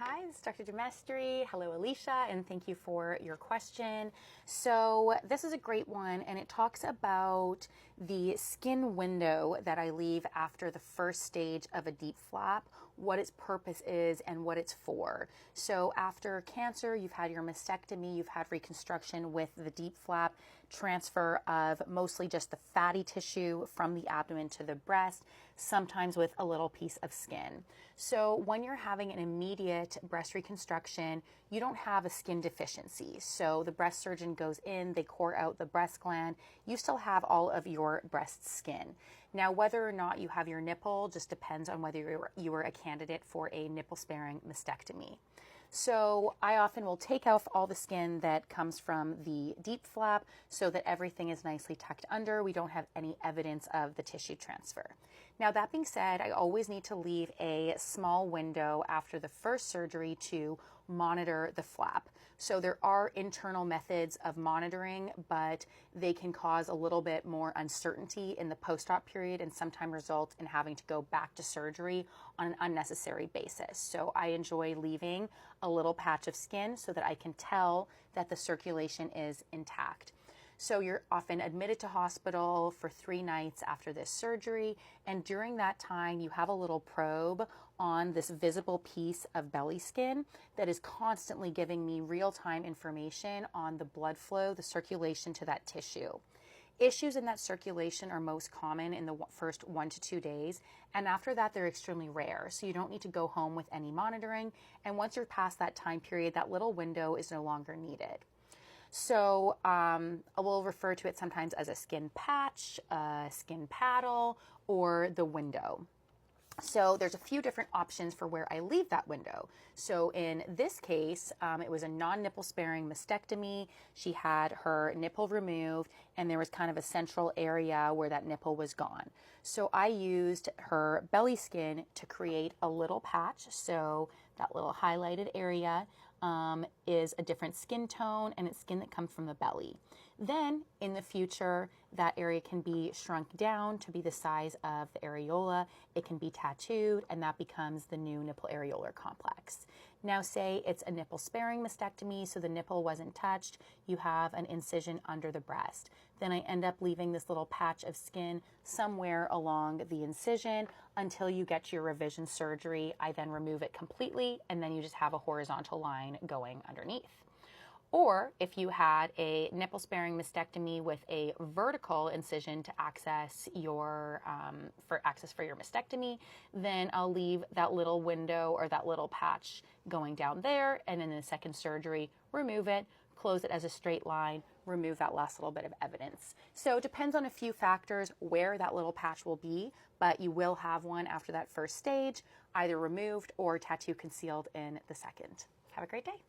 Hi, this is Dr. Dumestre. Hello, Alicia, and thank you for your question. So this is a great one, and it talks about the skin window that I leave after the first stage of a DIEP flap, what its purpose is, and what it's for. So after cancer, you've had your mastectomy, you've had reconstruction with the DIEP flap, transfer of mostly just the fatty tissue from the abdomen to the breast, sometimes with a little piece of skin. So when you're having an immediate breast reconstruction, you don't have a skin deficiency. So the breast surgeon goes in, they core out the breast gland, you still have all of your breast skin. Now, whether or not you have your nipple just depends on whether you were a candidate for a nipple-sparing mastectomy. So I often will take off all the skin that comes from the DIEP flap so that everything is nicely tucked under. We don't have any evidence of the tissue transfer. Now, that being said, I always need to leave a small window after the first surgery to monitor the flap. So there are internal methods of monitoring, but they can cause a little bit more uncertainty in the post-op period and sometimes result in having to go back to surgery on an unnecessary basis. So I enjoy leaving a little patch of skin so that I can tell that the circulation is intact. So you're often admitted to hospital for 3 nights after this surgery, and during that time you have a little probe on this visible piece of belly skin that is constantly giving me real-time information on the blood flow, the circulation to that tissue. Issues in that circulation are most common in the first 1 to 2 days, and after that they're extremely rare, so you don't need to go home with any monitoring, and once you're past that time period, that little window is no longer needed. So I will refer to it sometimes as a skin patch, a skin paddle, or the window. So there's a few different options for where I leave that window. So in this case, it was a non-nipple sparing mastectomy. She had her nipple removed and there was kind of a central area where that nipple was gone. So I used her belly skin to create a little patch. So that little highlighted area is a different skin tone, and it's skin that comes from the belly. Then in the future, that area can be shrunk down to be the size of the areola. It can be tattooed, and that becomes the new nipple areolar complex. Now say it's a nipple sparing mastectomy, so the nipple wasn't touched. You have an incision under the breast. Then I end up leaving this little patch of skin somewhere along the incision until you get to your revision surgery. I then remove it completely, and then you just have a horizontal line going underneath. Or if you had a nipple sparing mastectomy with a vertical incision to access your for your mastectomy, then I'll leave that little window or that little patch going down there, and in the second surgery, remove it, close it as a straight line, remove that last little bit of evidence. So it depends on a few factors where that little patch will be, but you will have one after that first stage, either removed or tattoo concealed in the second. Have a great day.